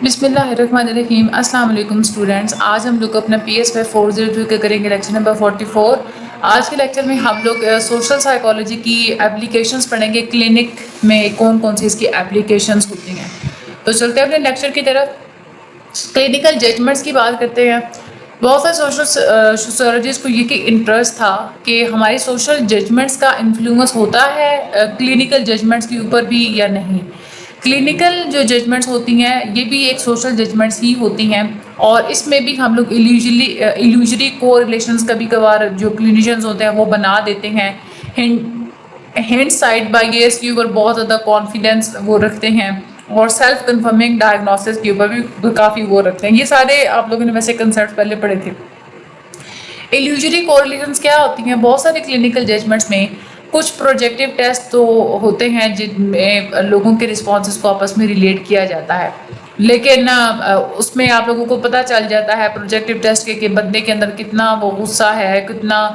بسم اللہ الرحمن الرحیم۔ السلام علیکم اسٹوڈینٹس، آج ہم لوگ اپنا پی ایس 402 کا کریں گے لیکچر نمبر 44۔ آج کے لیکچر میں ہم لوگ سوشل سائیکالوجی کی اپلیکیشنز پڑھیں گے۔ کلینک میں کون کون سی اس کی اپلیکیشنز ہوتی ہیں، تو چلتے ہیں اپنے لیکچر کی طرف۔ کلینکل ججمنٹس کی بات کرتے ہیں۔ بہت سارے سوشل سوشیولوجسٹ کو یہ کہ انٹرسٹ تھا کہ ہماری سوشل ججمنٹس کا انفلوئنس ہوتا ہے کلینکل ججمنٹس کے اوپر بھی یا نہیں۔ کلینکل جو ججمنٹس ہوتی ہیں یہ بھی ایک سوشل ججمنٹس ہی ہوتی ہیں، اور اس میں بھی ہم لوگ ایلیوژری کو ریلیشنز کبھی کبھار جو کلینیشنز ہوتے ہیں وہ بنا دیتے ہیں۔ ہینڈ سائڈ بائیس کے اوپر بہت زیادہ کانفیڈنس وہ رکھتے ہیں، اور سیلف کنفرمنگ ڈائگنوسس کے اوپر بھی کافی وہ رکھتے ہیں۔ یہ سارے آپ لوگوں نے ویسے کنسیپٹ پہلے پڑھے تھے۔ ایلیوژری کوریلیشنز کیا ہوتی ہیں؟ بہت سارے کلینکل ججمنٹس میں کچھ پروجیکٹیو ٹیسٹ تو ہوتے ہیں جن میں لوگوں کے رسپانسز کو آپس میں ریلیٹ کیا جاتا ہے، لیکن اس میں آپ لوگوں کو پتہ چل جاتا ہے پروجیکٹیو ٹیسٹ کے کہ بندے کے اندر کتنا وہ غصہ ہے، کتنا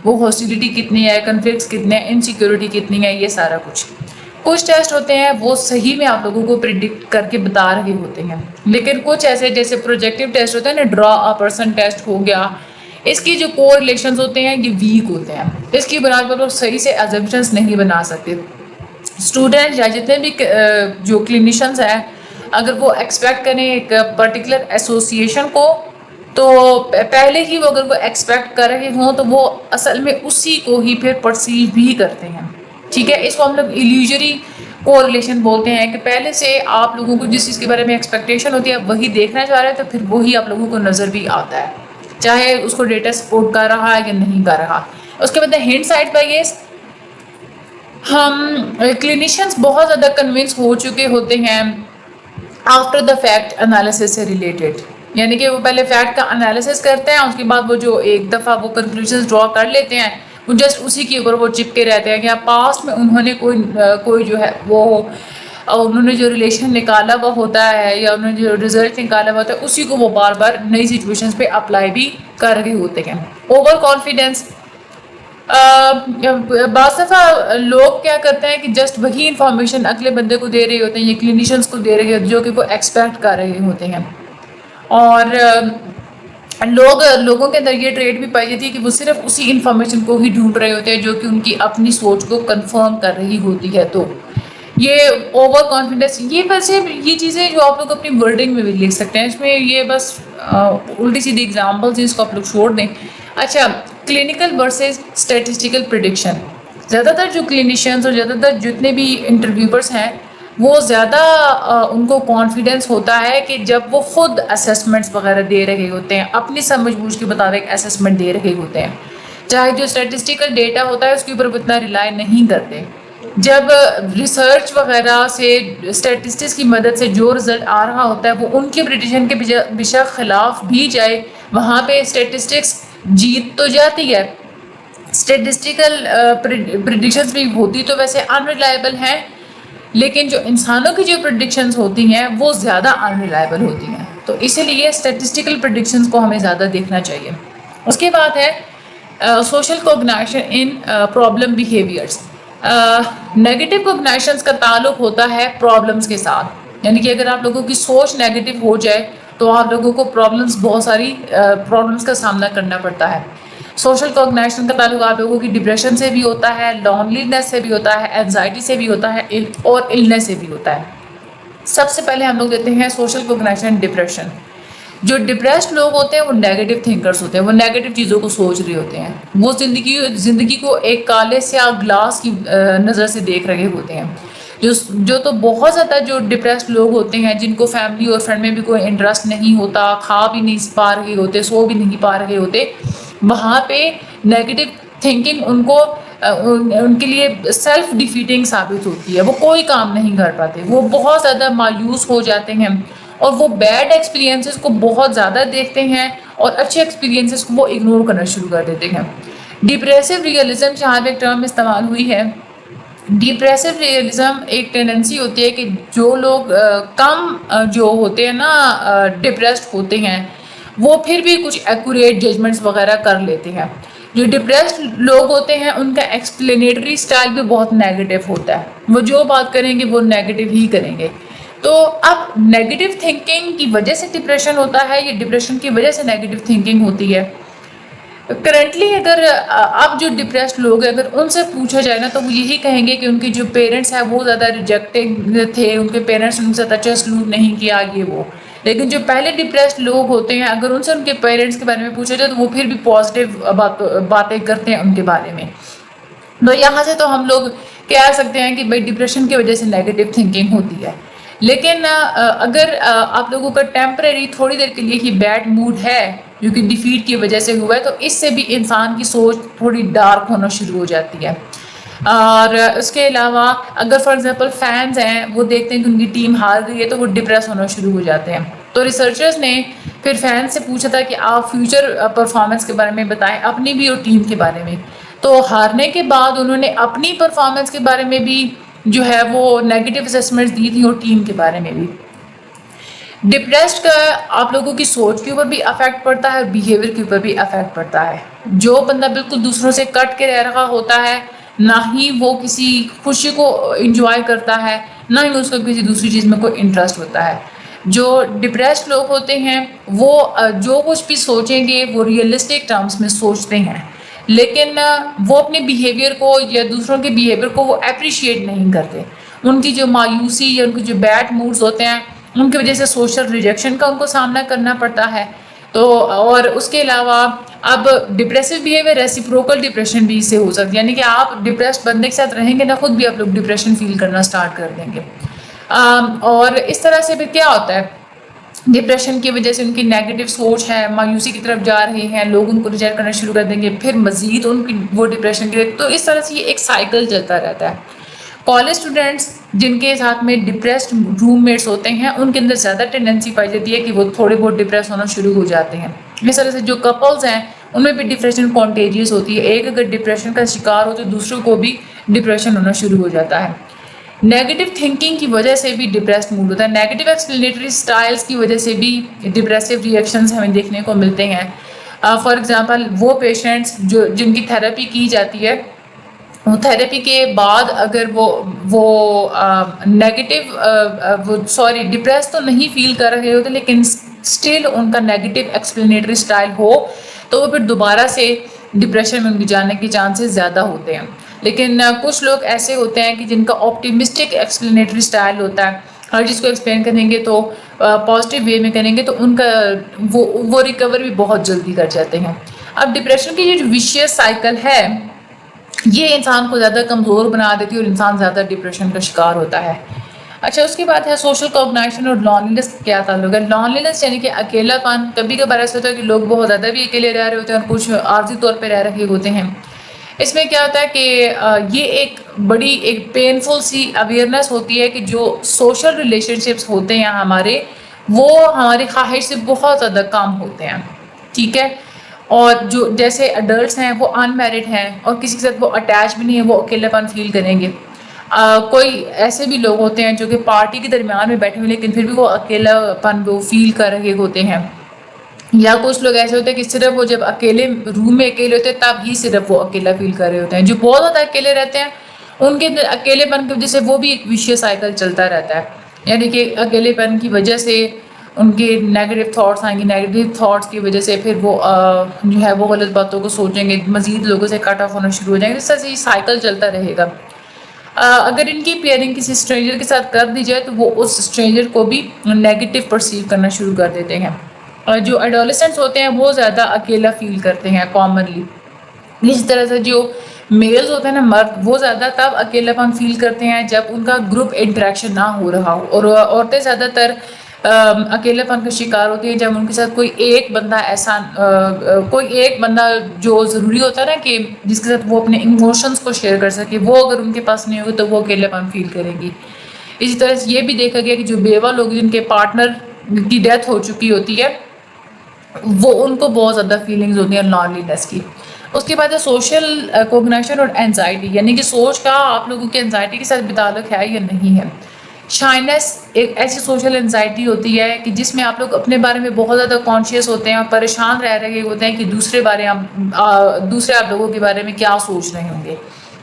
وہ ہاسٹیلیٹی کتنی ہے، کنفلکٹس کتنے ہیں، انسیکیورٹی کتنی ہے، یہ سارا کچھ ٹیسٹ ہوتے ہیں وہ صحیح میں آپ لوگوں کو پریڈکٹ کر کے بتا رہے ہوتے ہیں، لیکن کچھ ایسے جیسے پروجیکٹیو ٹیسٹ ہوتے ہیں نا، ڈرا ا پرسن ٹیسٹ ہو گیا، اس کی جو کو ریلیشنز ہوتے ہیں یہ ویک ہوتے ہیں، اس کی بنا پر وہ صحیح سے ایزمپشنز نہیں بنا سکتے۔ اسٹوڈنٹ یا جتنے بھی جو کلینیشنز ہیں اگر وہ ایکسپیکٹ کریں ایک پرٹیکولر ایسوسیشن کو، تو پہلے ہی وہ اگر وہ ایکسپیکٹ کر رہے ہوں تو وہ اصل میں اسی کو ہی پھر پرسیو بھی کرتے ہیں، ٹھیک ہے۔ اس کو ہم لوگ ایلیوژری کو ریلیشن بولتے ہیں کہ پہلے سے آپ لوگوں کو جس چیز کے بارے میں ایکسپیکٹیشن ہوتی ہے وہی دیکھنا چاہ رہے ہیں تو پھر وہی آپ لوگوں کو نظر بھی آتا ہے، چاہے اس کو ڈیٹا سپورٹ کر رہا ہے یا نہیں کر رہا۔ اس کے بعد ہینڈ سائڈ بائیس، ہم کلینیشنز بہت زیادہ کنونس ہو چکے ہوتے ہیں آفٹر دا فیکٹ انالیسس سے ریلیٹڈ، یعنی کہ وہ پہلے فیکٹ کا انالیسس کرتے ہیں، اس کے بعد وہ جو ایک دفعہ وہ کنکلوژنز ڈرا کر لیتے ہیں وہ جسٹ اسی کے اوپر وہ چپکے رہتے ہیں کہ پاسٹ میں انہوں نے کوئی جو ہے وہ انہوں نے جو ریلیشن نکالا ہوا ہوتا ہے یا انہوں نے جو رزلٹ نکالا ہوا ہوتا ہے اسی کو وہ بار بار نئی سچویشنز پہ اپلائی بھی کر رہے ہوتے ہیں۔ اوور کانفیڈنس، بعض دفعہ لوگ کیا کرتے ہیں کہ جسٹ وہی انفارمیشن اگلے بندے کو دے رہے ہوتے ہیں یا کلینیشنز کو دے رہے ہوتے ہیں جو کہ وہ ایکسپیکٹ کر رہے ہوتے ہیں، اور لوگوں کے اندر یہ ٹریٹ بھی پائی جاتی ہے کہ وہ صرف اسی انفارمیشن کو ہی ڈھونڈ رہے ہوتے ہیں جو کہ ان کی اپنی سوچ کو کنفرم کر رہی ہوتی ہے۔ تو یہ اوور کانفیڈنس، یہ ویسے یہ چیزیں جو آپ لوگ اپنی ورڈنگ میں بھی لکھ سکتے ہیں، اس میں یہ بس الٹی سیدھی ایگزامپلز اس کو آپ لوگ چھوڑ دیں۔ اچھا، کلینکل ورسز اسٹیٹسٹیکل پریڈکشن، زیادہ تر جو کلینیشینز اور زیادہ تر جتنے بھی انٹرویورس ہیں وہ زیادہ ان کو کانفیڈنس ہوتا ہے کہ جب وہ خود اسیسمنٹس وغیرہ دے رہے ہوتے ہیں، اپنی سمجھ بوجھ کے مطابق اسیسمنٹ دے رہے ہوتے ہیں، چاہے جو اسٹیٹسٹیکل ڈیٹا ہوتا ہے اس کے اوپر وہ اتنا ریلائی نہیں کرتے۔ جب ریسرچ وغیرہ سے اسٹیٹسٹکس کی مدد سے جو رزلٹ آ رہا ہوتا ہے وہ ان کے پریڈکشن کے بشک خلاف بھی جائے، وہاں پہ اسٹیٹسٹکس جیت تو جاتی ہے۔ اسٹیٹسٹیکل پریڈکشنز بھی ہوتی تو ویسے انریلائبل ہیں، لیکن جو انسانوں کی جو پریڈکشنز ہوتی ہیں وہ زیادہ انریلائبل ہوتی ہیں، تو اسی لیے اسٹیٹسٹیکل پریڈکشنز کو ہمیں زیادہ دیکھنا چاہیے۔ اس کے بعد ہے social cognition in problem behaviours. Negative cognitions کا تعلق ہوتا ہے پرابلمس کے ساتھ، یعنی کہ اگر آپ لوگوں کی سوچ نیگیٹو ہو جائے تو آپ لوگوں کو بہت ساری پرابلمس کا سامنا کرنا پڑتا ہے۔ سوشل کوگنیشن کا تعلق آپ لوگوں کی ڈپریشن سے بھی ہوتا ہے، لونلینس سے بھی ہوتا ہے، اینزائٹی سے بھی ہوتا ہے، اور النس سے بھی ہوتا ہے۔ سب سے پہلے ہم لوگ دیتے ہیں سوشل کوگنیشن ڈپریشن۔ جو ڈپریسڈ لوگ ہوتے ہیں وہ نیگیٹو تھنکرز ہوتے ہیں، وہ نیگیٹو چیزوں کو سوچ رہے ہوتے ہیں، وہ زندگی کو ایک کالے سیاہ گلاس کی نظر سے دیکھ رہے ہوتے ہیں۔ جو تو بہت زیادہ جو ڈپریسڈ لوگ ہوتے ہیں جن کو فیملی اور فرینڈ میں بھی کوئی انٹرسٹ نہیں ہوتا، کھا بھی نہیں پا رہے ہوتے، سو بھی نہیں پا رہے ہوتے، وہاں پہ نیگیٹو تھنکنگ ان کے لیے سیلف ڈیفیٹنگ ثابت ہوتی ہے، وہ کوئی کام نہیں کر پاتے، وہ بہت زیادہ مایوس ہو جاتے ہیں، اور وہ بیڈ ایکسپیرینسز کو بہت زیادہ دیکھتے ہیں اور اچھے ایکسپیرینسز کو وہ اگنور کرنا شروع کر دیتے ہیں۔ ڈپریسو ریئلزم جہاں پہ ایک ٹرم استعمال ہوئی ہے، ڈپریسو ریئلزم ایک ٹینڈنسی ہوتی ہے کہ جو لوگ کم جو ہوتے ہیں نا ڈپریسڈ ہوتے ہیں وہ پھر بھی کچھ ایکوریٹ ججمنٹس وغیرہ کر لیتے ہیں۔ جو ڈپریسڈ لوگ ہوتے ہیں ان کا ایکسپلینیٹری سٹائل بھی بہت نیگیٹو ہوتا ہے، وہ جو بات کریں گے وہ نیگیٹو ہی کریں گے۔ تو اب نیگیٹو تھنکنگ کی وجہ سے ڈپریشن ہوتا ہے یا ڈپریشن کی وجہ سے نیگیٹو تھنکنگ ہوتی ہے؟ کرنٹلی اگر اب جو ڈپریسڈ لوگ ہیں اگر ان سے پوچھا جائے نا تو وہ یہی کہیں گے کہ ان کے جو پیرنٹس ہیں وہ زیادہ ریجیکٹنگ تھے، ان کے پیرنٹس ان کے ساتھ اچھا سلوک نہیں کیا یہ وہ. لیکن جو پہلے ڈپریسڈ لوگ ہوتے ہیں اگر ان سے ان کے پیرنٹس کے بارے میں پوچھا جائے تو وہ پھر بھی پازیٹیو باتیں کرتے ہیں ان کے بارے میں. تو یہاں سے تو ہم لوگ کہہ سکتے ہیں کہ بھائی ڈپریشن کی وجہ سے نیگیٹو تھنکنگ ہوتی ہے. لیکن اگر آپ لوگوں کا ٹیمپریری تھوڑی دیر کے لیے ہی بیڈ موڈ ہے جو کہ ڈیفیٹ کی وجہ سے ہوا ہے تو اس سے بھی انسان کی سوچ تھوڑی ڈارک ہونا شروع ہو جاتی ہے. اور اس کے علاوہ اگر فار ایگزامپل فینز ہیں وہ دیکھتے ہیں کہ ان کی ٹیم ہار گئی ہے تو وہ ڈپریس ہونا شروع ہو جاتے ہیں. تو ریسرچرز نے پھر فینز سے پوچھا تھا کہ آپ فیوچر پرفارمنس کے بارے میں بتائیں اپنی بھی اور ٹیم کے بارے میں. تو ہارنے کے بعد انہوں نے اپنی پرفارمنس کے بارے میں بھی جو ہے وہ نیگیٹو اسیسمنٹس دی تھی اور ٹیم کے بارے میں بھی. ڈپریسڈ کا آپ لوگوں کی سوچ کے اوپر بھی افیکٹ پڑتا ہے اور بیہیویئر کے اوپر بھی افیکٹ پڑتا ہے. جو بندہ بالکل دوسروں سے کٹ کے رہ رہا ہوتا ہے نہ ہی وہ کسی خوشی کو انجوائے کرتا ہے نہ ہی اس کو کسی دوسری چیز میں کوئی انٹرسٹ ہوتا ہے. جو ڈپریسڈ لوگ ہوتے ہیں وہ جو کچھ بھی سوچیں گے وہ ریئلسٹک ٹرمز میں سوچتے ہیں لیکن وہ اپنے بیہیویئر کو یا دوسروں کے بیہیویئر کو وہ اپریشیٹ نہیں کرتے. ان کی جو مایوسی یا ان کے جو بیڈ موڈز ہوتے ہیں ان کی وجہ سے سوشل ریجیکشن کا ان کو سامنا کرنا پڑتا ہے. تو اور اس کے علاوہ اب ڈپریسو بیہیویئر ریسیپروکل ڈپریشن بھی اس سے ہو سکتی ہے، یعنی کہ آپ ڈپریسڈ بندے کے ساتھ رہیں گے نا خود بھی آپ لوگ ڈپریشن فیل کرنا اسٹارٹ کر دیں گے. اور اس طرح سے پھر کیا ہوتا ہے ڈپریشن کی وجہ سے ان کی نیگیٹو سوچ ہے مایوسی کی طرف جا رہے ہیں، لوگ ان کو ریجیکٹ کرنا شروع کر دیں گے، پھر مزید ان کی وہ ڈپریشن کے، تو اس طرح سے یہ ایک سائیکل چلتا رہتا ہے. کالج اسٹوڈنٹس جن کے ساتھ میں ڈپریسڈ روم میٹس ہوتے ہیں ان کے اندر زیادہ ٹینڈنسی پائی جاتی ہے کہ وہ تھوڑے بہت ڈپریس ہونا شروع ہو جاتے ہیں. اس طرح سے جو کپلز ہیں ان میں بھی ڈپریشن کانٹیجیس ہوتی ہے، ایک اگر ڈپریشن کا شکار ہو تو دوسروں کو بھی ڈپریشن ہونا شروع ہو جاتا ہے. نیگیٹو تھنکنگ کی وجہ سے بھی ڈپریسڈ موڈ ہوتا ہے، نیگیٹو ایکسپلینیٹری سٹائلز کی وجہ سے بھی ڈپریسو ریئیکشنز ہمیں دیکھنے کو ملتے ہیں. فار ایگزامپل وہ پیشنٹس جن کی تھیراپی کی جاتی ہے تھیراپی کے بعد اگر وہ ڈپریس تو نہیں فیل کر رہے ہوتے لیکن اسٹل ان کا نیگیٹو ایکسپلینیٹری سٹائل ہو تو وہ پھر دوبارہ سے ڈپریشن میں ان کی جانے کے چانسز زیادہ ہوتے ہیں. لیکن کچھ لوگ ایسے ہوتے ہیں کہ جن کا آپٹیمسٹک ایکسپلینیٹری سٹائل ہوتا ہے، ہر چیز کو ایکسپلین کریں گے تو پازیٹیو وے میں کریں گے تو ان کا وہ ریکور بھی بہت جلدی کر جاتے ہیں. اب ڈپریشن کی یہ جو ویشیس سائیکل ہے یہ انسان کو زیادہ کمزور بنا دیتی ہے اور انسان زیادہ ڈپریشن کا شکار ہوتا ہے. اچھا اس کے بعد ہے سوشل کوگنیشن اور لونلینس کیا تعلق ہے. لونلینس یعنی کہ اکیلا پن. کبھی کبھار ایسا ہوتا ہے کہ لوگ بہت زیادہ بھی اکیلے رہ رہے ہوتے ہیں اور کچھ عارضی طور پہ رہ رہے ہوتے ہیں. اس میں کیا ہوتا ہے کہ یہ ایک بڑی ایک پینفل سی اویئرنیس ہوتی ہے کہ جو سوشل ریلیشن شپس ہوتے ہیں ہمارے وہ ہماری خواہش سے بہت زیادہ کم ہوتے ہیں. ٹھیک ہے، اور جو جیسے اڈلٹس ہیں وہ ان میرڈ ہیں اور کسی کے ساتھ وہ اٹیچ بھی نہیں ہے وہ اکیلا پن فیل کریں گے. کوئی ایسے بھی لوگ ہوتے ہیں جو کہ پارٹی کے درمیان میں بیٹھے ہوئے لیکن پھر بھی وہ اکیلا پن وہ فیل کر رہے ہوتے ہیں. یا کچھ لوگ ایسے ہوتے ہیں کہ صرف وہ جب اکیلے روم میں اکیلے ہوتے ہیں تب ہی صرف وہ اکیلا فیل کر رہے ہوتے ہیں. جو بہت زیادہ اکیلے رہتے ہیں ان کے اندر اکیلے پن کی وجہ سے وہ بھی ایک ویشیس سائیکل چلتا رہتا ہے، یعنی کہ اکیلے پن کی وجہ سے ان کے نیگیٹو تھاٹس آئیں گے، نیگیٹو تھاٹس کی وجہ سے پھر وہ جو ہے وہ غلط باتوں کو سوچیں گے، مزید لوگوں سے کٹ آف ہونا شروع ہو جائیں گے. اس طرح سے یہ سائیکل چلتا رہے گا. اگر ان کی پیئرنگ کسی اسٹرینجر کے ساتھ کر دی جائے تو وہ اس اسٹرینجر کو بھی نیگیٹو پرسیو کرنا شروع کر دیتے ہیں. جو ایڈولسنٹس ہوتے ہیں وہ زیادہ اکیلا فیل کرتے ہیں کامنلی. اس طرح سے جو میلز ہوتے ہیں نا مرد وہ زیادہ تب اکیلا پن فیل کرتے ہیں جب ان کا گروپ انٹریکشن نہ ہو رہا ہو، اور عورتیں زیادہ تر اکیلے پن کا شکار ہوتی ہیں جب ان کے ساتھ کوئی ایک بندہ ایسا کوئی ایک بندہ جو ضروری ہوتا ہے نا کہ جس کے ساتھ وہ اپنے ایموشنس کو شیئر کر سکے وہ اگر ان کے پاس نہیں ہوگا تو وہ اکیلے پن فیل کریں گی. اسی طرح سے یہ بھی دیکھا گیا کہ جو بیوہ لوگ جن کے پارٹنر کی ڈیتھ ہو چکی ہوتی ہے وہ ان کو بہت زیادہ فیلنگز ہوتی ہیں لونلینس کی. اس کے بعد ہے سوشل کوگنیشن اور اینزائٹی، یعنی کہ سوچ کا آپ لوگوں کے اینزائٹی کے ساتھ بھی تعلق ہے یا نہیں ہے. شائنس ایک ایسی سوشل اینزائٹی ہوتی ہے کہ جس میں آپ لوگ اپنے بارے میں بہت زیادہ کانشیس ہوتے ہیں اور پریشان رہ رہے ہوتے ہیں کہ دوسرے آپ لوگوں کے بارے میں کیا سوچ رہے ہوں گے.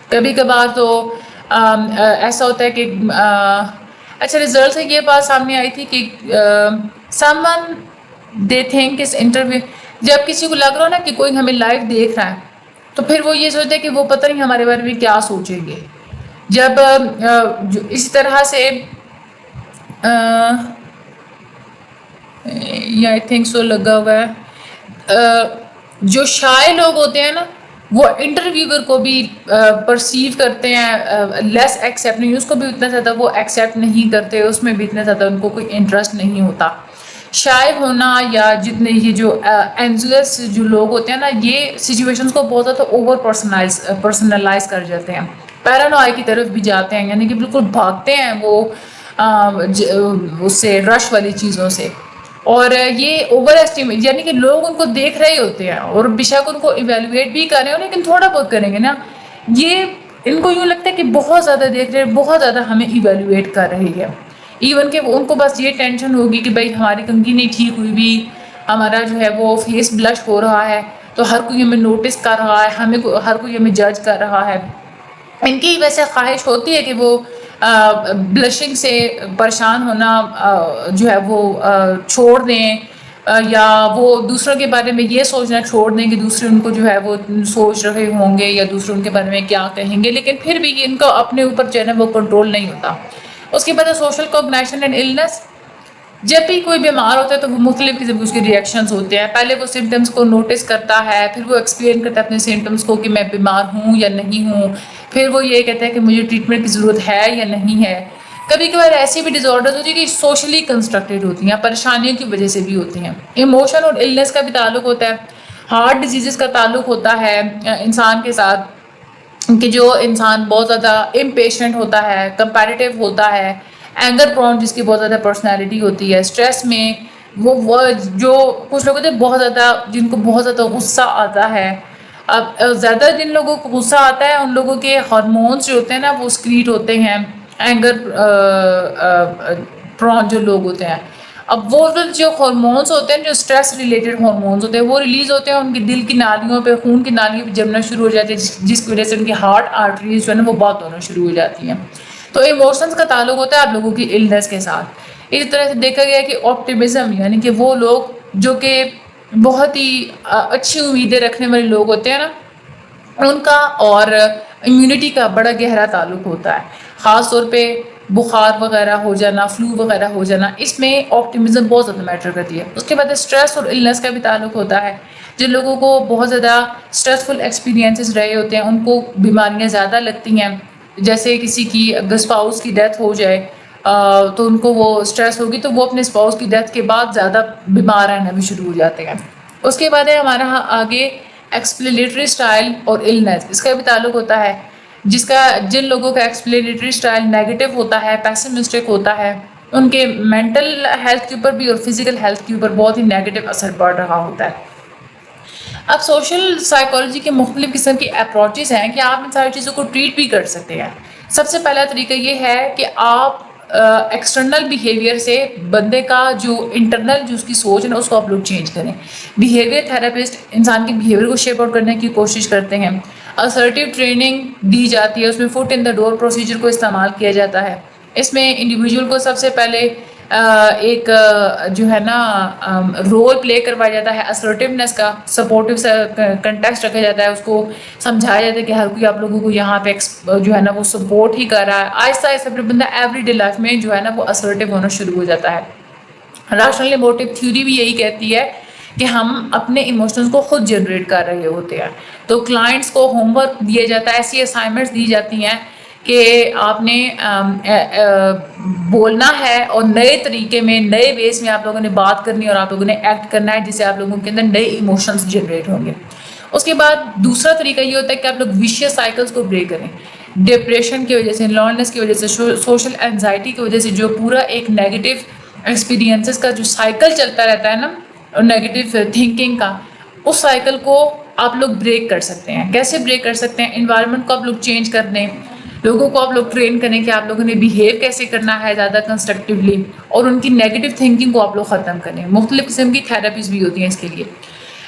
کبھی کبھار تو ایسا ہوتا ہے کہ اچھا رزلٹ سے یہ بات سامنے آئی تھی کہ someone they think is interview, جب کسی کو لگ رہا ہو نا کہ کوئی ہمیں لائیو دیکھ رہا ہے تو پھر وہ یہ سوچتے ہیں کہ وہ پتہ نہیں ہمارے بارے میں کیا سوچیں گے. جب اسی طرح سے یہ آئی تھنک سو لگا ہوا ہے، جو شائع لوگ ہوتے ہیں نا وہ انٹرویور کو بھی پرسیو کرتے ہیں لیس ایکسیپٹ نہیں، اس کو بھی اتنا زیادہ وہ ایکسیپٹ نہیں کرتے، اس میں بھی اتنا زیادہ ان کو کوئی انٹرسٹ نہیں ہوتا. شائع ہونا یا جتنے یہ جو اینزیوس جو لوگ ہوتے ہیں نا یہ سچویشنز کو بہت زیادہ اوور پرسنلائز کر جاتے ہیں، پیرانوئی کی طرف بھی جاتے ہیں، یعنی کہ بالکل بھاگتے ہیں وہ اس سے رش والی چیزوں سے. اور یہ اوور ایسٹیمیٹ یعنی کہ لوگ ان کو دیکھ رہے ہوتے ہیں اور بے شک ان کو ایویلویٹ بھی کر رہے ہو لیکن تھوڑا بہت کریں گے نا، یہ ان کو یوں لگتا ہے کہ بہت زیادہ دیکھ رہے ہیں، بہت زیادہ ہمیں ایویلویٹ کر رہی ہے. ایون کہ ان کو بس یہ ٹینشن ہوگی کہ بھائی ہماری کنگھی نہیں ٹھیک ہوئی بھی، ہمارا جو ہے وہ فیس بلش ہو رہا ہے تو ہر کوئی ہمیں نوٹس کر رہا ہے، ہر کوئی ہمیں جج کر رہا ہے. ان کی ویسے خواہش ہوتی ہے کہ وہ بلشنگ سے پریشان ہونا جو ہے وہ چھوڑ دیں، یا وہ دوسروں کے بارے میں یہ سوچنا چھوڑ دیں کہ دوسرے ان کو جو ہے وہ سوچ رہے ہوں گے یا دوسرے ان کے بارے میں کیا کہیں گے، لیکن پھر بھی ان کو اپنے اوپر جو ہے نا وہ کنٹرول نہیں ہوتا. اس کے بعد ہے سوشل کوگنیشن اینڈ النس. جب بھی کوئی بیمار ہوتا ہے تو وہ مختلف قسم کے اس کے ریئیکشنز ہوتے ہیں. پہلے وہ سمٹمز کو نوٹس کرتا ہے، پھر وہ ایکسپلین کرتا ہے اپنے سمٹمز کو کہ میں بیمار ہوں یا نہیں ہوں، پھر وہ یہ کہتا ہے کہ مجھے ٹریٹمنٹ کی ضرورت ہے یا نہیں ہے. کبھی کبھار ایسی بھی ڈیز آرڈرز ہوتی ہیں کہ سوشلی کنسٹرکٹیڈ ہوتی ہیں، پریشانیوں کی وجہ سے بھی ہوتی ہیں. ایموشن اور النس کا بھی تعلق ہوتا ہے، ہارٹ ڈیزیزز کا تعلق ہوتا ہے انسان کے ساتھ، کہ جو انسان بہت زیادہ امپیشنٹ ہوتا ہے، کمپیریٹیو ہوتا ہے، اینگر پرون جس کی بہت زیادہ پرسنالٹی ہوتی ہے، اسٹریس میں وہ جو کچھ لوگ ہوتے ہیں بہت زیادہ جن کو بہت زیادہ غصہ آتا ہے. اب زیادہ جن لوگوں کو غصہ آتا ہے ان لوگوں کے ہارمونس جو ہوتے ہیں نا وہ سکریٹ ہوتے ہیں، اینگر پرون جو لوگ ہوتے ہیں. اب وہ جو ہارمونس ہوتے ہیں جو اسٹریس ریلیٹڈ ہارمونس ہوتے ہیں وہ ریلیز ہوتے ہیں ان کی دل کی نالیوں پہ، خون کی نالیوں پہ جمنا شروع ہو جاتے ہیں، جس کی وجہ سے ان کی ہارٹ آرٹریز جو ہے نا وہ بند ہونا شروع ہو جاتی ہیں. تو ایموشنز کا تعلق ہوتا ہے آپ لوگوں کی النس کے ساتھ. اسی طرح سے دیکھا گیا کہ آپٹیمزم یعنی کہ وہ لوگ جو کہ بہت ہی اچھی امیدیں رکھنے والے لوگ ہوتے ہیں نا ان کا اور امیونٹی کا بڑا گہرا تعلق ہوتا ہے. خاص طور پہ بخار وغیرہ ہو جانا، فلو وغیرہ ہو جانا، اس میں آپٹیمزم بہت زیادہ میٹر کرتی ہے. اس کے بعد اسٹریس اور النس کا بھی تعلق ہوتا ہے. جن لوگوں کو بہت زیادہ اسٹریسفل ایکسپیرینسز رہے ہوتے ہیں ان کو بیماریاں زیادہ لگتی ہیں. جیسے کسی کی اگر اسپاؤس کی ڈیتھ ہو جائے تو ان کو وہ اسٹریس ہوگی تو وہ اپنے اسپاؤس کی ڈیتھ کے بعد زیادہ بیمار رہنا بھی شروع ہو جاتے ہیں. اس کے بعد ہے ہمارا آگے ایکسپلینیٹری اسٹائل اور النس، اس کا بھی تعلق ہوتا ہے. جن لوگوں کا ایکسپلینیٹری اسٹائل نیگیٹو ہوتا ہے، پیسمسٹک ہوتا ہے، ان کے مینٹل ہیلتھ کے اوپر بھی اور فزیکل ہیلتھ کے اوپر بہت ہی نیگیٹو اثر پڑ رہا ہوتا ہے. اب سوشل سائیکالوجی کے مختلف قسم کی اپروچز ہیں کہ آپ ان ساری چیزوں کو ٹریٹ بھی کر سکتے ہیں. سب سے پہلا طریقہ یہ ہے کہ آپ ایکسٹرنل بیہیویئر سے بندے کا جو انٹرنل جو اس کی سوچ ہے نا اس کو آپ لوگ چینج کریں. بیہیویئر تھراپسٹ انسان کے بیہیویئر کو شیپ آؤٹ کرنے کی کوشش کرتے ہیں. اسرٹیو ٹریننگ دی جاتی ہے، اس میں فٹ ان دا ڈور پروسیجر کو استعمال کیا جاتا ہے. اس میں انڈیویجول کو سب سے پہلے ایک جو ہے نا رول پلے کروایا جاتا ہے اسرٹیونیس کا، سپورٹیو کنٹیکسٹ رکھا جاتا ہے، اس کو سمجھایا جاتا ہے کہ ہر کوئی آپ لوگوں کو یہاں پہ جو ہے نا وہ سپورٹ ہی کر رہا ہے. آہستہ آہستہ پھر بندہ ایوری ڈے لائف میں جو ہے نا وہ اسرٹیو ہونا شروع ہو جاتا ہے. ریشنل ایموٹیو تھیوری بھی یہی کہتی ہے کہ ہم اپنے ایموشنز کو خود جنریٹ کر رہے ہوتے ہیں. تو کلائنٹس کو ہوم ورک دیا جاتا ہے، ایسی اسائنمنٹس دی جاتی ہیں کہ آپ نے بولنا ہے اور نئے طریقے میں، نئے ویز میں آپ لوگوں نے بات کرنی ہے اور آپ لوگوں نے ایکٹ کرنا ہے جس سے آپ لوگوں کے اندر نئے ایموشنز جنریٹ ہوں گے. اس کے بعد دوسرا طریقہ یہ ہوتا ہے کہ آپ لوگ ویشیس سائیکلز کو بریک کریں. ڈپریشن کی وجہ سے، لونلیس کی وجہ سے، سوشل اینزائٹی کی وجہ سے جو پورا ایک نیگیٹو ایکسپیرینسز کا جو سائیکل چلتا رہتا ہے نا نیگیٹو تھنکنگ کا، اس سائیکل کو آپ لوگ بریک کر سکتے ہیں. کیسے بریک کر سکتے ہیں؟ انوائرمنٹ کو آپ لوگ چینج کر دیں، لوگوں کو آپ لوگ ٹرین کریں کہ آپ لوگوں نے بیہیو کیسے کرنا ہے زیادہ کنسٹرکٹیولی، اور ان کی نیگیٹو تھنکنگ کو آپ لوگ ختم کریں. مختلف قسم کی تھراپیز بھی ہوتی ہیں اس کے لیے.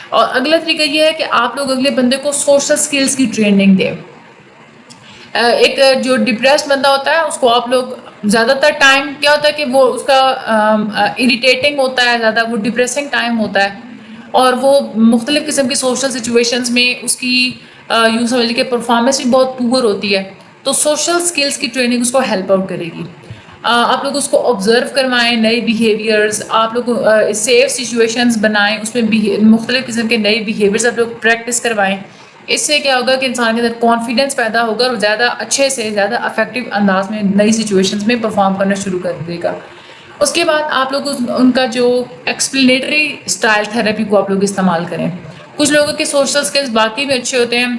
اور اگلا طریقہ یہ ہے کہ آپ لوگ اگلے بندے کو سوشل سکلز کی ٹریننگ دیں. ایک جو ڈپریسڈ بندہ ہوتا ہے اس کو آپ لوگ زیادہ تر ٹائم کیا ہوتا ہے کہ وہ اس کا اریٹیٹنگ ہوتا ہے، زیادہ وہ ڈپریسنگ ٹائم ہوتا ہے، اور وہ مختلف قسم کی سوشل سچویشنز میں اس کی یوں سمجھ کہ پرفارمنس بھی بہت پور ہوتی ہے. تو سوشل سکلز کی ٹریننگ اس کو ہیلپ آؤٹ کرے گی. آپ لوگ اس کو آبزرو کروائیں، نئے بیہیویئرز، آپ لوگ سیف سچویشنز بنائیں، اس میں مختلف قسم کے نئے بیہیویئرز آپ لوگ پریکٹس کروائیں. اس سے کیا ہوگا کہ انسان کے اندر کانفیڈنس پیدا ہوگا اور زیادہ اچھے سے زیادہ افیکٹو انداز میں نئی سچویشنز میں پرفارم کرنا شروع کر دے گا. اس کے بعد آپ لوگ ان کا جو ایکسپلینیٹری اسٹائل تھراپی کو آپ لوگ استعمال کریں. کچھ لوگوں کے سوشل سکلز باقی میں اچھے ہوتے ہیں،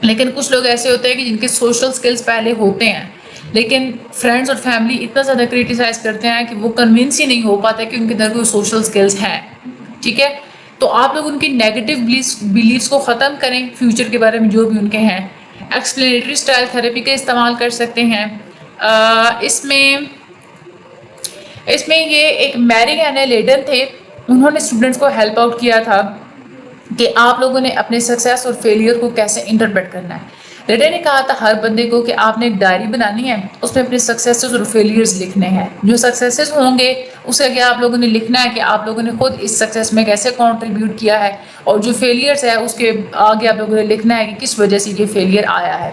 لیکن کچھ لوگ ایسے ہوتے ہیں کہ جن کے سوشل سکلز پہلے ہوتے ہیں، لیکن فرینڈس اور فیملی اتنا زیادہ کریٹیسائز کرتے ہیں کہ وہ کنونس ہی نہیں ہو پاتے کہ ان کے اندر کوئی سوشل سکلز ہیں. ٹھیک ہے، تو آپ لوگ ان کی نیگیٹو بلیفس کو ختم کریں فیوچر کے بارے میں جو بھی ان کے ہیں. ایکسپلینیٹری اسٹائل تھراپی کا استعمال کر سکتے ہیں. اس میں یہ ایک میری اینی لیڈن تھے، انہوں نے اسٹوڈنٹس کو ہیلپ آؤٹ کیا تھا کہ آپ لوگوں نے اپنے سکسیس اور فیلئر کو کیسے انٹرپریٹ کرنا ہے. لیڈر نے کہا تھا ہر بندے کو کہ آپ نے ایک ڈائری بنانی ہے، اس میں اپنے سکسیسز اور فیلئرز لکھنے ہیں. جو سکسیسز ہوں گے اس کا کیا آپ لوگوں نے لکھنا ہے کہ آپ لوگوں نے خود اس سکسیس میں کیسے کنٹریبیوٹ کیا ہے، اور جو فیلئرز ہے اس کے آگے آپ لوگوں نے لکھنا ہے کہ کس وجہ سے یہ فیلئر آیا ہے.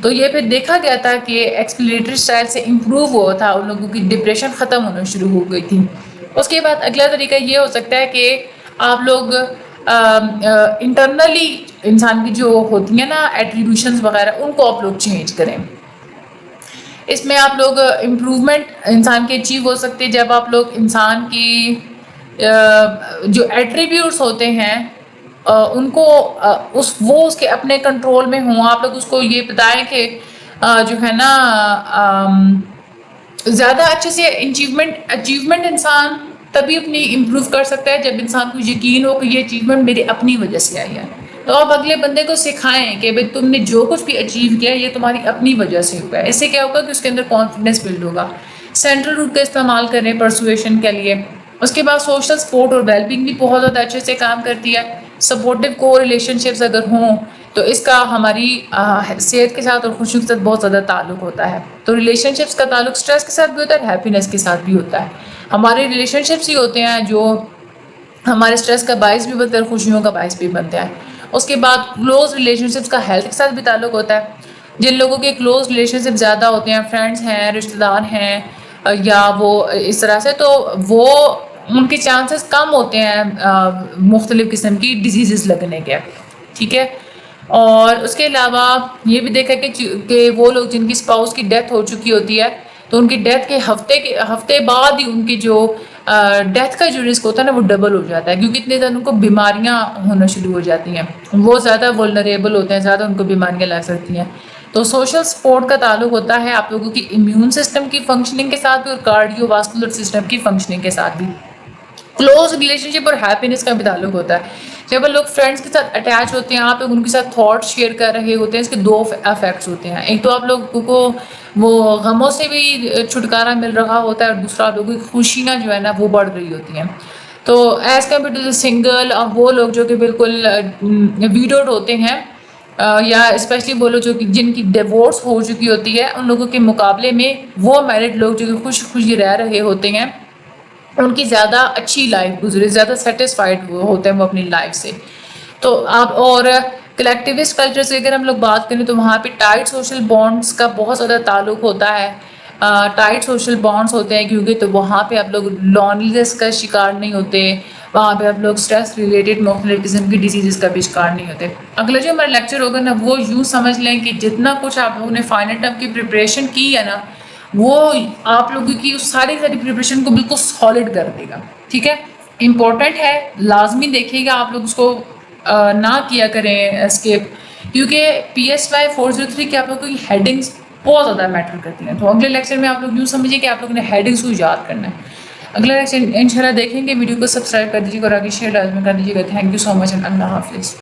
تو یہ پھر دیکھا گیا تھا کہ ایکسپلینیٹری اسٹائل سے امپروو ہوا تھا، ان لوگوں کی ڈپریشن ختم ہونا شروع ہو گئی تھی. اس کے بعد اگلا طریقہ یہ ہو سکتا ہے کہ آپ لوگ انٹرنلی انسان کی جو ہوتی ہیں نا ایٹریبیوشنز وغیرہ، ان کو آپ لوگ چینج کریں. اس میں آپ لوگ امپروومنٹ انسان کے اچیو ہو سکتے جب آپ لوگ انسان کی جو ایٹریبیوٹس ہوتے ہیں ان کو اس کے اپنے کنٹرول میں ہوں. آپ لوگ اس کو یہ بتائیں کہ جو ہے نا زیادہ اچھے سے اچیومنٹ انسان تبھی اپنی امپروو کر سکتا ہے جب انسان کو یقین ہو کہ یہ اچیومنٹ میری اپنی وجہ سے آئی ہے. تو آپ اگلے بندے کو سکھائیں کہ بھائی تم نے جو کچھ بھی اچیو کیا یہ تمہاری اپنی وجہ سے ہوا ہے. اس سے کیا ہوگا کہ اس کے اندر کانفیڈنس بلڈ ہوگا. سینٹرل روٹ کا استعمال کریں پرسویشن کے لیے. اس کے بعد سوشل سپورٹ اور ویل بینگ بھی بہت زیادہ اچھے سے کام کرتی ہے. سپورٹیو کو ریلیشن شپس اگر ہوں تو اس کا ہماری صحت کے ساتھ اور خوشی کے ساتھ بہت زیادہ تعلق ہوتا ہے. تو ریلیشن شپس کا تعلق اسٹریس کے ساتھ بھی ہوتا ہے اور ہیپینس کے ساتھ بھی ہوتا ہے. ہمارے ریلیشن شپس ہی ہوتے ہیں جو ہمارے اسٹریس کا باعث بھی بنتے ہیں اور خوشیوں کا باعث بھی بنتے ہیں. اس کے بعد کلوز ریلیشن شپس کا ہیلتھ کے ساتھ بھی تعلق ہوتا ہے. جن لوگوں کے کلوز ریلیشن شپ زیادہ ہوتے ہیں، فرینڈس ہیں، رشتہ دار ہیں، یا وہ اس طرح سے، تو وہ ان کے چانسز کم ہوتے ہیں مختلف قسم کی ڈیزیزز لگنے کے. ٹھیک ہے، اور اس کے علاوہ یہ بھی دیکھا کہ وہ لوگ جن کی اسپاؤس کی ڈیتھ ہو چکی ہوتی ہے تو ان کی ڈیتھ کے ہفتے بعد ہی ان کی جو ڈیتھ کا جو رسک ہوتا ہے نا وہ ڈبل ہو جاتا ہے، کیونکہ اتنے زیادہ ان کو بیماریاں ہونا شروع ہو جاتی ہیں. وہ زیادہ ولنریبل ہوتے ہیں، زیادہ ان کو بیماریاں لگ سکتی ہیں. تو سوشل سپورٹ کا تعلق ہوتا ہے آپ لوگوں کی امیون سسٹم کی فنکشننگ کے ساتھ بھی اور کارڈیو واسکولر سسٹم کی فنکشننگ کے ساتھ بھی. کلوز ریلیشن شپ اور ہیپینس کا بھی تعلق ہوتا ہے. جب لوگ فرینڈس کے ساتھ اٹیچ ہوتے ہیں، آپ لوگ ان کے ساتھ تھاٹ شیئر کر رہے ہوتے ہیں، اس کے دو افیکٹس ہوتے ہیں. ایک تو آپ لوگوں کو وہ غموں سے بھی چھٹکارا مل رہا ہوتا ہے، اور دوسرا آپ لوگوں کی خوشیاں جو ہے نا وہ بڑھ رہی ہوتی ہیں. تو ایز کمپیئر ٹو سنگل، وہ لوگ جو کہ بالکل ویڈوڈ ہوتے ہیں، یا اسپیشلی وہ لوگ جو کہ جن کی ڈیورس ہو چکی ہوتی ہے، ان لوگوں کے مقابلے میں وہ میرڈ لوگ جو کہ خوشی رہ رہے ہوتے ہیں ان کی زیادہ اچھی لائف گزرے، زیادہ سیٹسفائڈ ہوتے ہیں وہ اپنی لائف سے. تو آپ اور کلیکٹیوسٹ کلچر سے اگر ہم لوگ بات کریں تو وہاں پہ ٹائٹ سوشل بانڈس کا بہت زیادہ تعلق ہوتا ہے. ٹائٹ سوشل بانڈس ہوتے ہیں کیونکہ تو وہاں پہ آپ لوگ لونلیس کا شکار نہیں ہوتے، وہاں پہ آپ لوگ اسٹریس ریلیٹڈ مختلف قسم کی ڈیزیزز کا بھی شکار نہیں ہوتے. اگلا جو ہمارا لیکچر ہوگا نا وہ یوں سمجھ لیں کہ جتنا کچھ آپ لوگوں نے فائنل ٹرم کی پریپریشن کی ہے نا وہ آپ لوگوں کی اس ساری پریپریشن کو بالکل سالڈ کر دے گا. ٹھیک ہے، امپورٹنٹ ہے، لازمی دیکھیے گا آپ لوگ اس کو نہ کیا کریں اسکیپ، کیونکہ PSY 403 کے آپ لوگوں کی ہیڈنگس بہت زیادہ میٹر کرتی ہیں. تو اگلے لیکچر میں آپ لوگ یوں سمجھیے کہ آپ لوگوں نے ہیڈنگس کو یاد کرنا ہے. اگلا لیکچر انشاءاللہ دیکھیں گے. ویڈیو کو سبسکرائب کر دیجیے گا اور آگے شیئر لازمی کر دیجیے گا. Thank you so much and اللہ حافظ.